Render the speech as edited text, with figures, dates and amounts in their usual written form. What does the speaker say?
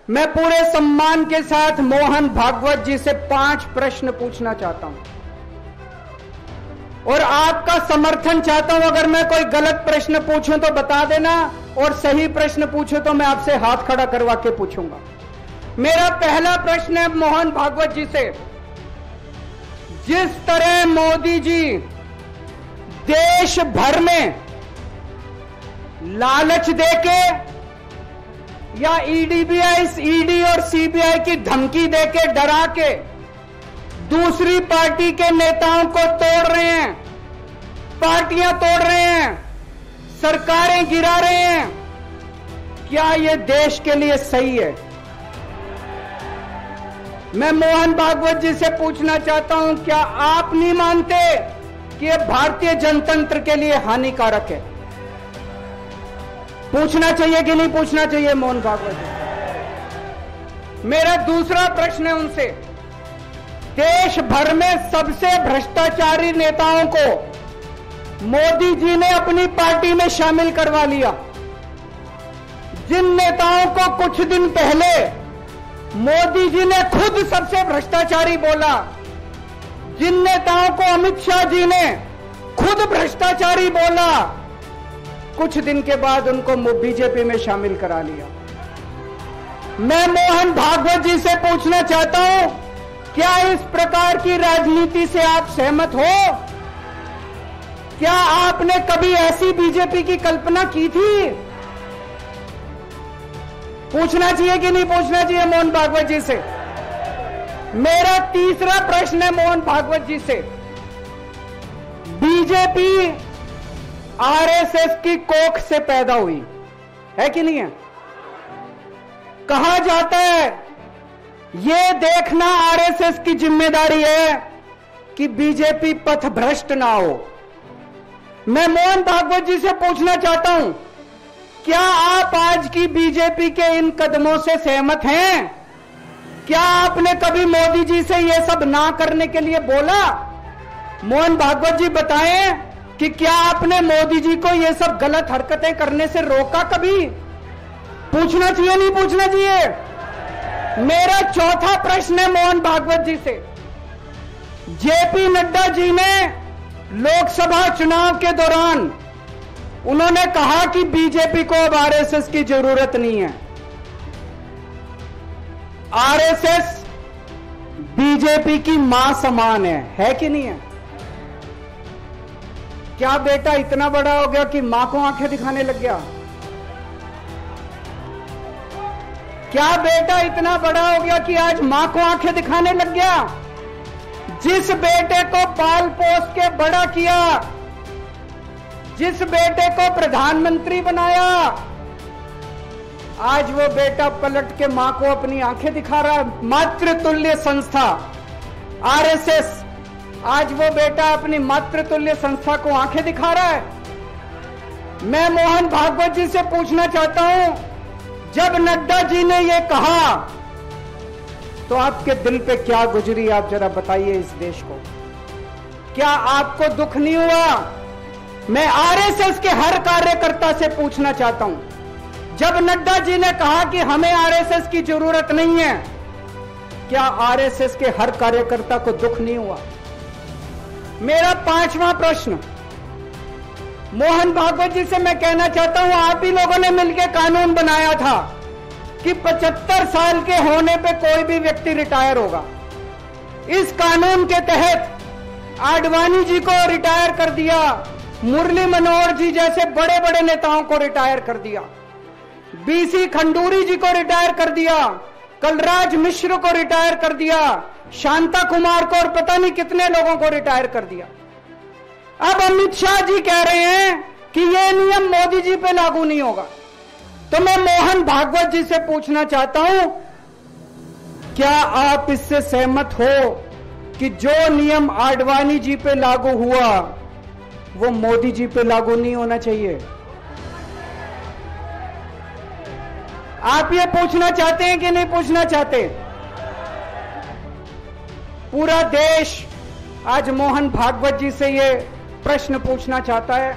मैं पूरे सम्मान के साथ मोहन भागवत जी से 5 प्रश्न पूछना चाहता हूं और आपका समर्थन चाहता हूं। अगर मैं कोई गलत प्रश्न पूछूं तो बता देना, और सही प्रश्न पूछूं तो मैं आपसे हाथ खड़ा करवा के पूछूंगा। मेरा पहला प्रश्न है मोहन भागवत जी से, जिस तरह मोदी जी देश भर में लालच देके या ईडी और सीबीआई की धमकी देके डरा के दूसरी पार्टी के नेताओं को तोड़ रहे हैं, पार्टियां तोड़ रहे हैं, सरकारें गिरा रहे हैं, क्या यह देश के लिए सही है? मैं मोहन भागवत जी से पूछना चाहता हूं, क्या आप नहीं मानते कि यह भारतीय जनतंत्र के लिए हानिकारक है? पूछना चाहिए कि नहीं पूछना चाहिए मोहन भागवत जी? मेरा दूसरा प्रश्न है उनसे, देश भर में सबसे भ्रष्टाचारी नेताओं को मोदी जी ने अपनी पार्टी में शामिल करवा लिया। जिन नेताओं को कुछ दिन पहले मोदी जी ने खुद सबसे भ्रष्टाचारी बोला, जिन नेताओं को अमित शाह जी ने खुद भ्रष्टाचारी बोला, कुछ दिन के बाद उनको बीजेपी में शामिल करा लिया। मैं मोहन भागवत जी से पूछना चाहता हूं, क्या इस प्रकार की राजनीति से आप सहमत हो? क्या आपने कभी ऐसी बीजेपी की कल्पना की थी? पूछना चाहिए कि नहीं पूछना चाहिए मोहन भागवत जी से? मेरा तीसरा प्रश्न है मोहन भागवत जी से, बीजेपी आरएसएस की कोख से पैदा हुई है कि नहीं है? कहा जाता है यह देखना आरएसएस की जिम्मेदारी है कि बीजेपी पथभ्रष्ट ना हो। मैं मोहन भागवत जी से पूछना चाहता हूं, क्या आप आज की बीजेपी के इन कदमों से सहमत हैं? क्या आपने कभी मोदी जी से यह सब ना करने के लिए बोला? मोहन भागवत जी बताएं कि क्या आपने मोदी जी को यह सब गलत हरकतें करने से रोका कभी? पूछना चाहिए नहीं पूछना चाहिए? मेरा चौथा प्रश्न है मोहन भागवत जी से, जेपी नड्डा जी ने लोकसभा चुनाव के दौरान उन्होंने कहा कि बीजेपी को अब आरएसएस की जरूरत नहीं है। आरएसएस बीजेपी की मां समान है कि नहीं है? क्या बेटा इतना बड़ा हो गया कि मां को आंखें दिखाने लग गया? क्या बेटा इतना बड़ा हो गया कि आज मां को आंखें दिखाने लग गया? जिस बेटे को पाल पोस के बड़ा किया, जिस बेटे को प्रधानमंत्री बनाया, आज वो बेटा पलट के मां को अपनी आंखें दिखा रहा है। मातृतुल्य संस्था आरएसएस, आज वो बेटा अपनी मातृतुल्य संस्था को आंखें दिखा रहा है। मैं मोहन भागवत जी से पूछना चाहता हूं, जब नड्डा जी ने ये कहा तो आपके दिल पे क्या गुजरी, आप जरा बताइए इस देश को। क्या आपको दुख नहीं हुआ? मैं आरएसएस के हर कार्यकर्ता से पूछना चाहता हूं, जब नड्डा जी ने कहा कि हमें आरएसएस की जरूरत नहीं है, क्या आरएसएस के हर कार्यकर्ता को दुख नहीं हुआ? मेरा पांचवा प्रश्न मोहन भागवत जी से मैं कहना चाहता हूं, आप ही लोगों ने मिलकर कानून बनाया था कि 75 साल के होने पे कोई भी व्यक्ति रिटायर होगा। इस कानून के तहत आडवाणी जी को रिटायर कर दिया, मुरली मनोहर जी जैसे बड़े बड़े नेताओं को रिटायर कर दिया, बीसी खंडूरी जी को रिटायर कर दिया, कलराज मिश्र को रिटायर कर दिया, शांता कुमार को और पता नहीं कितने लोगों को रिटायर कर दिया। अब अमित शाह जी कह रहे हैं कि यह नियम मोदी जी पे लागू नहीं होगा। तो मैं मोहन भागवत जी से पूछना चाहता हूं, क्या आप इससे सहमत हो कि जो नियम आडवाणी जी पे लागू हुआ वो मोदी जी पे लागू नहीं होना चाहिए? आप ये पूछना चाहते हैं कि नहीं पूछना चाहते? पूरा देश आज मोहन भागवत जी से ये प्रश्न पूछना चाहता है।